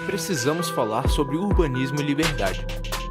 precisamos falar sobre urbanismo e liberdade.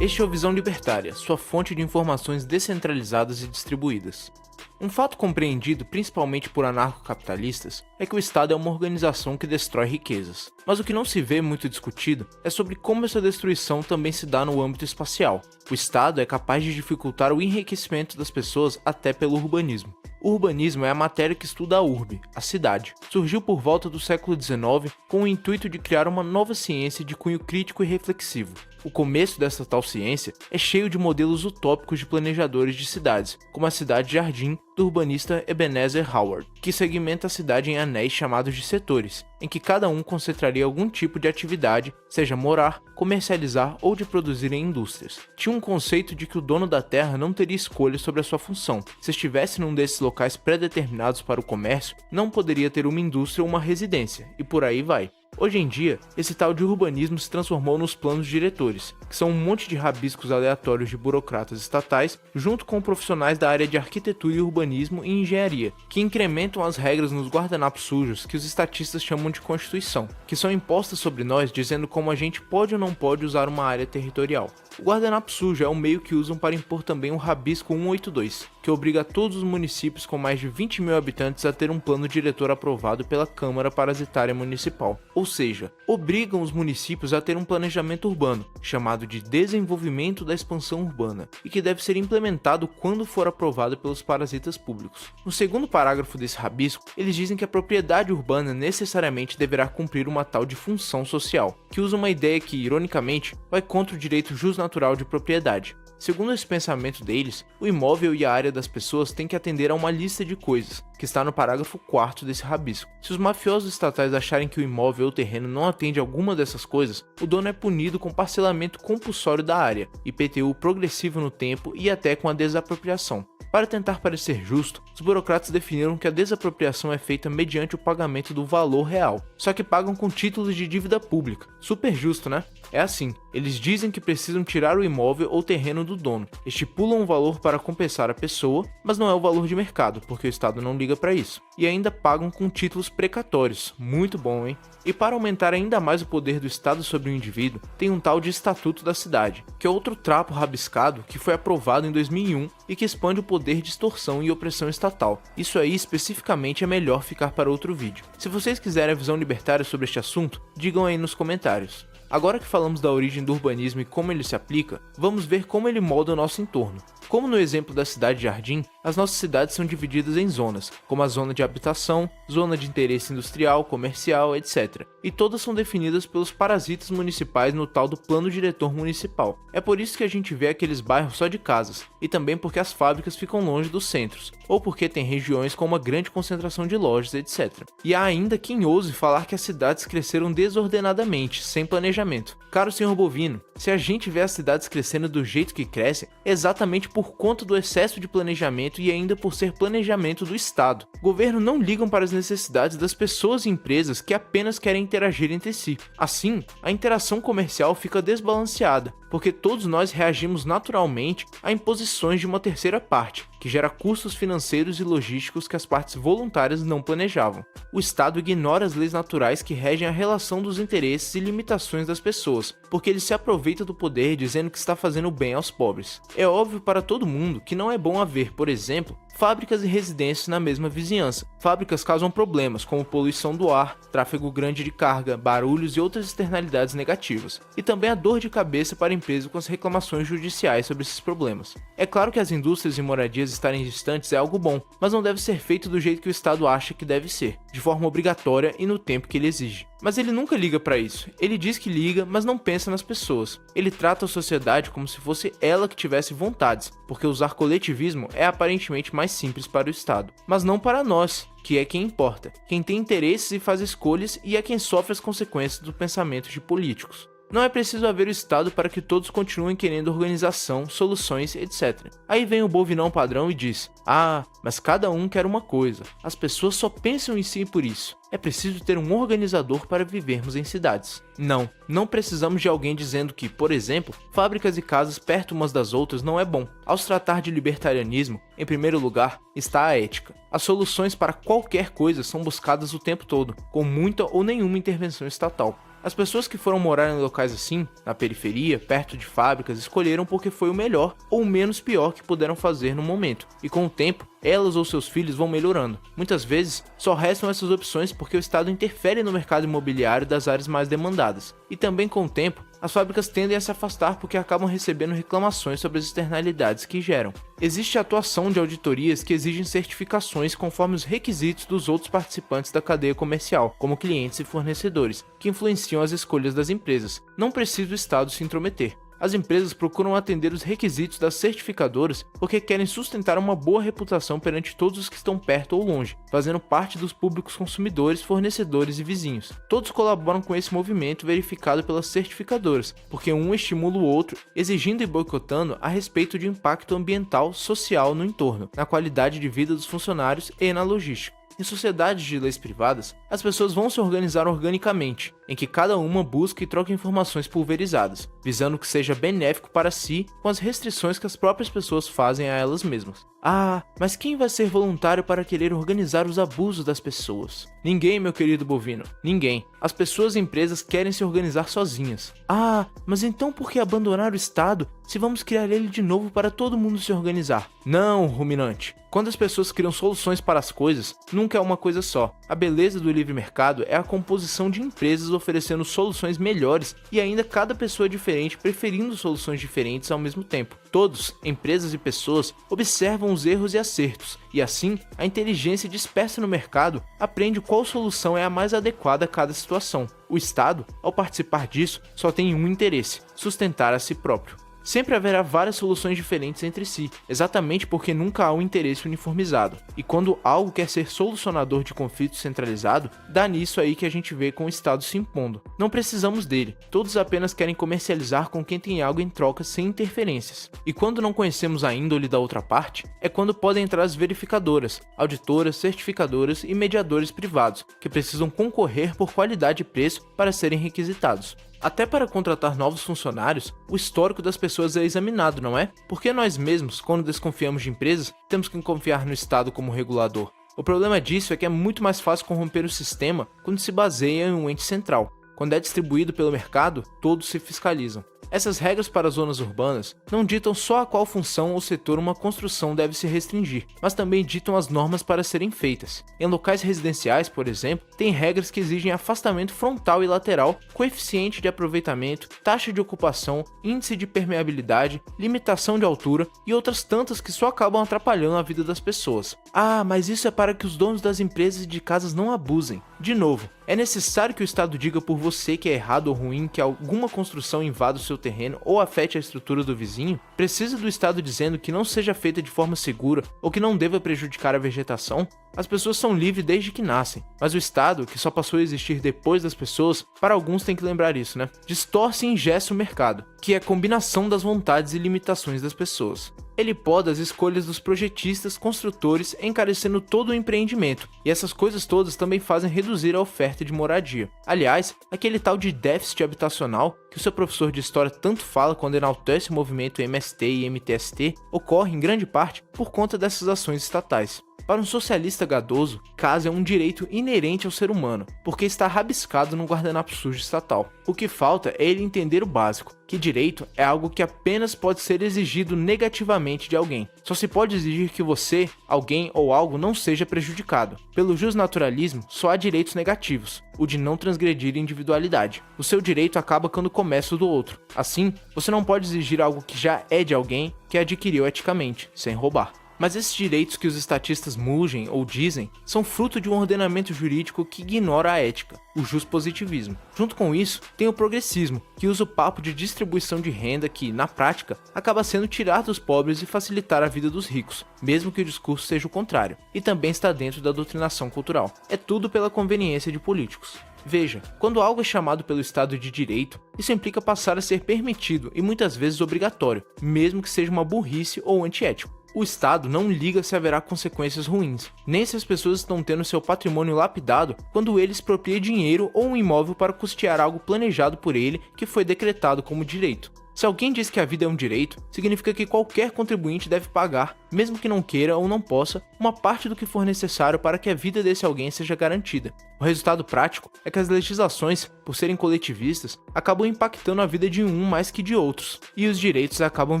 Este é o Visão Libertária, sua fonte de informações descentralizadas e distribuídas. Um fato compreendido principalmente por anarcocapitalistas é que o Estado é uma organização que destrói riquezas. Mas o que não se vê muito discutido é sobre como essa destruição também se dá no âmbito espacial. O Estado é capaz de dificultar o enriquecimento das pessoas até pelo urbanismo. O urbanismo é a matéria que estuda a urbe, a cidade. Surgiu por volta do século XIX com o intuito de criar uma nova ciência de cunho crítico e reflexivo. O começo dessa tal ciência é cheio de modelos utópicos de planejadores de cidades, como a cidade-jardim do urbanista Ebenezer Howard, que segmenta a cidade em anéis chamados de setores, em que cada um concentraria algum tipo de atividade, seja morar, comercializar ou de produzir em indústrias. Tinha um conceito de que o dono da terra não teria escolha sobre a sua função. Se estivesse num desses locais pré-determinados para o comércio, não poderia ter uma indústria ou uma residência, e por aí vai. Hoje em dia, esse tal de urbanismo se transformou nos planos diretores, que são um monte de rabiscos aleatórios de burocratas estatais, junto com profissionais da área de arquitetura e urbanismo e engenharia, que incrementam as regras nos guardanapos sujos que os estatistas chamam de Constituição, que são impostas sobre nós dizendo como a gente pode ou não pode usar uma área territorial. O guardanapo sujo é o meio que usam para impor também o Rabisco 182, que obriga todos os municípios com mais de 20 mil habitantes a ter um plano diretor aprovado pela Câmara Parasitária Municipal, ou seja, obrigam os municípios a ter um planejamento urbano, chamado de Desenvolvimento da Expansão Urbana, e que deve ser implementado quando for aprovado pelos parasitas públicos. No segundo parágrafo desse rabisco, eles dizem que a propriedade urbana necessariamente deverá cumprir uma tal de função social, que usa uma ideia que, ironicamente, vai contra o direito justnatural de propriedade. Segundo esse pensamento deles, o imóvel e a área das pessoas têm que atender a uma lista de coisas, que está no parágrafo 4º desse rabisco. Se os mafiosos estatais acharem que o imóvel ou terreno não atende a alguma dessas coisas, o dono é punido com parcelamento compulsório da área, IPTU progressivo no tempo e até com a desapropriação. Para tentar parecer justo, os burocratas definiram que a desapropriação é feita mediante o pagamento do valor real, só que pagam com títulos de dívida pública. Super justo, né? É assim, eles dizem que precisam tirar o imóvel ou terreno do dono, estipulam um valor para compensar a pessoa, mas não é o valor de mercado, porque o Estado não liga para isso. E ainda pagam com títulos precatórios, muito bom, hein? E para aumentar ainda mais o poder do Estado sobre o indivíduo, tem um tal de Estatuto da Cidade, que é outro trapo rabiscado que foi aprovado em 2001 e que expande o poder de extorsão e opressão estatal. Isso aí especificamente é melhor ficar para outro vídeo. Se vocês quiserem a visão libertária sobre este assunto, digam aí nos comentários. Agora que falamos da origem do urbanismo e como ele se aplica, vamos ver como ele molda o nosso entorno. Como no exemplo da cidade-jardim, as nossas cidades são divididas em zonas, como a zona de habitação, zona de interesse industrial, comercial, etc. E todas são definidas pelos parasitas municipais no tal do Plano Diretor Municipal. É por isso que a gente vê aqueles bairros só de casas, e também porque as fábricas ficam longe dos centros, ou porque tem regiões com uma grande concentração de lojas, etc. E há ainda quem ouse falar que as cidades cresceram desordenadamente, sem planejamento. Caro senhor Bovino, se a gente vê as cidades crescendo do jeito que crescem, é exatamente por conta do excesso de planejamento e ainda por ser planejamento do Estado. O governo não ligam para as necessidades das pessoas e empresas que apenas querem interagir entre si. Assim, a interação comercial fica desbalanceada, porque todos nós reagimos naturalmente a imposições de uma terceira parte, que gera custos financeiros e logísticos que as partes voluntárias não planejavam. O Estado ignora as leis naturais que regem a relação dos interesses e limitações das pessoas, porque ele se aproveita do poder dizendo que está fazendo bem aos pobres. É óbvio para todo mundo que não é bom haver, por exemplo, fábricas e residências na mesma vizinhança. Fábricas causam problemas como poluição do ar, tráfego grande de carga, barulhos e outras externalidades negativas. E também a dor de cabeça para a empresa com as reclamações judiciais sobre esses problemas. É claro que as indústrias e moradias estarem distantes é algo bom, mas não deve ser feito do jeito que o Estado acha que deve ser, de forma obrigatória e no tempo que ele exige. Mas ele nunca liga para isso. Ele diz que liga, mas não pensa nas pessoas. Ele trata a sociedade como se fosse ela que tivesse vontades, porque usar coletivismo é aparentemente mais simples para o Estado. Mas não para nós, que é quem importa, quem tem interesses e faz escolhas e é quem sofre as consequências do pensamento de políticos. Não é preciso haver o Estado para que todos continuem querendo organização, soluções, etc. Aí vem o bovinão padrão e diz: ah, mas cada um quer uma coisa. As pessoas só pensam em si por isso. É preciso ter um organizador para vivermos em cidades. Não precisamos de alguém dizendo que, por exemplo, fábricas e casas perto umas das outras não é bom. Ao se tratar de libertarianismo, em primeiro lugar, está a ética. As soluções para qualquer coisa são buscadas o tempo todo, com muita ou nenhuma intervenção estatal. As pessoas que foram morar em locais assim, na periferia, perto de fábricas, escolheram porque foi o melhor ou o menos pior que puderam fazer no momento, e com o tempo, elas ou seus filhos vão melhorando. Muitas vezes, só restam essas opções porque o Estado interfere no mercado imobiliário das áreas mais demandadas, e também com o tempo, as fábricas tendem a se afastar porque acabam recebendo reclamações sobre as externalidades que geram. Existe a atuação de auditorias que exigem certificações conforme os requisitos dos outros participantes da cadeia comercial, como clientes e fornecedores, que influenciam as escolhas das empresas. Não precisa o Estado se intrometer. As empresas procuram atender os requisitos das certificadoras porque querem sustentar uma boa reputação perante todos os que estão perto ou longe, fazendo parte dos públicos consumidores, fornecedores e vizinhos. Todos colaboram com esse movimento verificado pelas certificadoras, porque um estimula o outro, exigindo e boicotando a respeito de impacto ambiental, social no entorno, na qualidade de vida dos funcionários e na logística. Em sociedades de leis privadas, as pessoas vão se organizar organicamente, em que cada uma busca e troca informações pulverizadas, visando que seja benéfico para si com as restrições que as próprias pessoas fazem a elas mesmas. Ah, mas quem vai ser voluntário para querer organizar os abusos das pessoas? Ninguém, meu querido bovino, ninguém. As pessoas e empresas querem se organizar sozinhas. Ah, mas então por que abandonar o Estado se vamos criar ele de novo para todo mundo se organizar? Não, ruminante. Quando as pessoas criam soluções para as coisas, nunca é uma coisa só. A beleza do livre mercado é a composição de empresas oferecendo soluções melhores e ainda cada pessoa é diferente preferindo soluções diferentes ao mesmo tempo. Todos, empresas e pessoas, observam os erros e acertos, e assim, a inteligência dispersa no mercado aprende qual solução é a mais adequada a cada situação. O Estado, ao participar disso, só tem um interesse: sustentar a si próprio. Sempre haverá várias soluções diferentes entre si, exatamente porque nunca há um interesse uniformizado. E quando algo quer ser solucionador de conflito centralizado, dá nisso aí que a gente vê com o Estado se impondo. Não precisamos dele, todos apenas querem comercializar com quem tem algo em troca sem interferências. E quando não conhecemos a índole da outra parte, é quando podem entrar as verificadoras, auditoras, certificadoras e mediadores privados, que precisam concorrer por qualidade e preço para serem requisitados. Até para contratar novos funcionários, o histórico das pessoas é examinado, não é? Porque nós mesmos, quando desconfiamos de empresas, temos que confiar no Estado como regulador. O problema disso é que é muito mais fácil corromper o sistema quando se baseia em um ente central. Quando é distribuído pelo mercado, todos se fiscalizam. Essas regras para zonas urbanas não ditam só a qual função ou setor uma construção deve se restringir, mas também ditam as normas para serem feitas. Em locais residenciais, por exemplo, tem regras que exigem afastamento frontal e lateral, coeficiente de aproveitamento, taxa de ocupação, índice de permeabilidade, limitação de altura e outras tantas que só acabam atrapalhando a vida das pessoas. Ah, mas isso é para que os donos das empresas e de casas não abusem. De novo, é necessário que o Estado diga por você que é errado ou ruim que alguma construção invada o seu terreno ou afete a estrutura do vizinho? Precisa do Estado dizendo que não seja feita de forma segura ou que não deva prejudicar a vegetação? As pessoas são livres desde que nascem, mas o Estado, que só passou a existir depois das pessoas, para alguns tem que lembrar isso, né? Distorce e engessa o mercado, que é a combinação das vontades e limitações das pessoas. Ele poda as escolhas dos projetistas, construtores, encarecendo todo o empreendimento, e essas coisas todas também fazem reduzir a oferta de moradia. Aliás, aquele tal de déficit habitacional, que o seu professor de história tanto fala quando enaltece o movimento MST e MTST, ocorre em grande parte por conta dessas ações estatais. Para um socialista gadoso, casa é um direito inerente ao ser humano, porque está rabiscado no guardanapo sujo estatal. O que falta é ele entender o básico, que direito é algo que apenas pode ser exigido negativamente de alguém. Só se pode exigir que você, alguém ou algo não seja prejudicado. Pelo justnaturalismo, só há direitos negativos, o de não transgredir individualidade. O seu direito acaba quando começa o do outro. Assim, você não pode exigir algo que já é de alguém que adquiriu eticamente, sem roubar. Mas esses direitos que os estatistas mugem ou dizem são fruto de um ordenamento jurídico que ignora a ética, o justpositivismo. Junto com isso, tem o progressismo, que usa o papo de distribuição de renda que, na prática, acaba sendo tirar dos pobres e facilitar a vida dos ricos, mesmo que o discurso seja o contrário, e também está dentro da doutrinação cultural. É tudo pela conveniência de políticos. Veja, quando algo é chamado pelo Estado de direito, isso implica passar a ser permitido e muitas vezes obrigatório, mesmo que seja uma burrice ou antiético. O Estado não liga se haverá consequências ruins, nem se as pessoas estão tendo seu patrimônio lapidado quando ele expropria dinheiro ou um imóvel para custear algo planejado por ele que foi decretado como direito. Se alguém diz que a vida é um direito, significa que qualquer contribuinte deve pagar, mesmo que não queira ou não possa, uma parte do que for necessário para que a vida desse alguém seja garantida. O resultado prático é que as legislações, por serem coletivistas, acabam impactando a vida de um mais que de outros, e os direitos acabam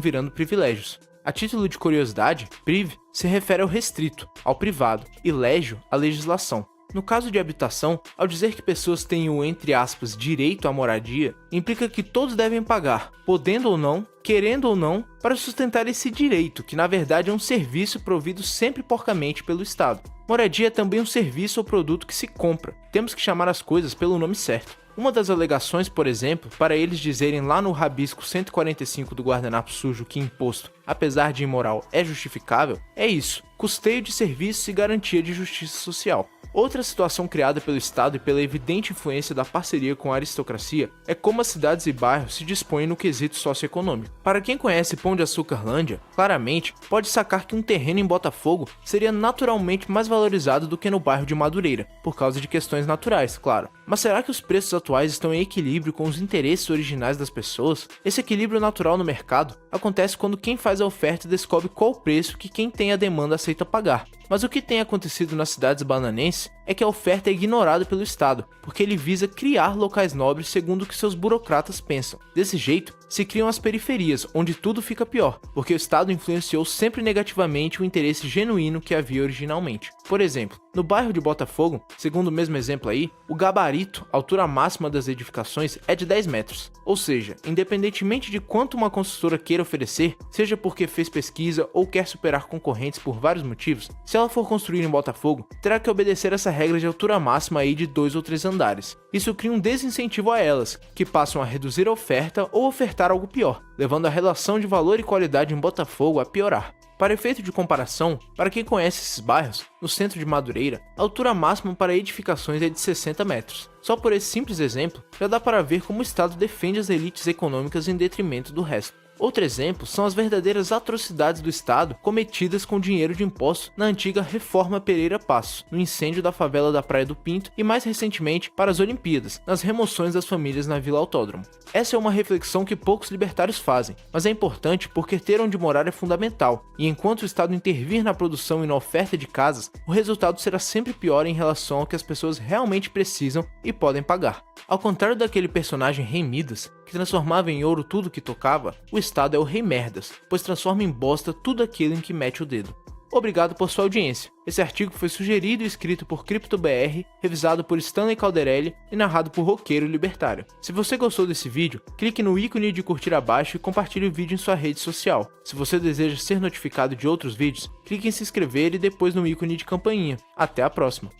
virando privilégios. A título de curiosidade, priv se refere ao restrito, ao privado, e legio, à legislação. No caso de habitação, ao dizer que pessoas têm o, entre aspas, direito à moradia, implica que todos devem pagar, podendo ou não, querendo ou não, para sustentar esse direito, que na verdade é um serviço provido sempre porcamente pelo Estado. Moradia é também um serviço ou produto que se compra. Temos que chamar as coisas pelo nome certo. Uma das alegações, por exemplo, para eles dizerem lá no rabisco 145 do guardanapo sujo que imposto, apesar de imoral, é justificável, é isso: custeio de serviços e garantia de justiça social. Outra situação criada pelo Estado e pela evidente influência da parceria com a aristocracia é como as cidades e bairros se dispõem no quesito socioeconômico. Para quem conhece Pão de Açúcarlândia, claramente pode sacar que um terreno em Botafogo seria naturalmente mais valorizado do que no bairro de Madureira, por causa de questões naturais, claro. Mas será que os preços atuais estão em equilíbrio com os interesses originais das pessoas? Esse equilíbrio natural no mercado acontece quando quem faz a oferta descobre qual o preço que quem tem a demanda aceita pagar. Mas o que tem acontecido nas cidades bananenses é que a oferta é ignorada pelo Estado, porque ele visa criar locais nobres segundo o que seus burocratas pensam. Desse jeito, se criam as periferias, onde tudo fica pior, porque o Estado influenciou sempre negativamente o interesse genuíno que havia originalmente. Por exemplo, no bairro de Botafogo, segundo o mesmo exemplo aí, o gabarito, a altura máxima das edificações, é de 10 metros. Ou seja, independentemente de quanto uma construtora queira oferecer, seja porque fez pesquisa ou quer superar concorrentes por vários motivos, se ela for construir em Botafogo, terá que obedecer essa regra de altura máxima aí de 2 ou 3 andares. Isso cria um desincentivo a elas, que passam a reduzir a oferta ou ofertar algo pior, levando a relação de valor e qualidade em Botafogo a piorar. Para efeito de comparação, para quem conhece esses bairros, no centro de Madureira, a altura máxima para edificações é de 60 metros. Só por esse simples exemplo, já dá para ver como o Estado defende as elites econômicas em detrimento do resto. Outro exemplo são as verdadeiras atrocidades do Estado cometidas com dinheiro de impostos na antiga Reforma Pereira Passos, no incêndio da favela da Praia do Pinto e mais recentemente para as Olimpíadas, nas remoções das famílias na Vila Autódromo. Essa é uma reflexão que poucos libertários fazem, mas é importante porque ter onde morar é fundamental, e enquanto o Estado intervir na produção e na oferta de casas, o resultado será sempre pior em relação ao que as pessoas realmente precisam e podem pagar. Ao contrário daquele personagem Rei Midas, que transformava em ouro tudo que tocava, o Estado é o Rei Merdas, pois transforma em bosta tudo aquilo em que mete o dedo. Obrigado por sua audiência. Esse artigo foi sugerido e escrito por CryptoBR, revisado por Stanley Calderelli e narrado por Roqueiro Libertário. Se você gostou desse vídeo, clique no ícone de curtir abaixo e compartilhe o vídeo em sua rede social. Se você deseja ser notificado de outros vídeos, clique em se inscrever e depois no ícone de campainha. Até a próxima!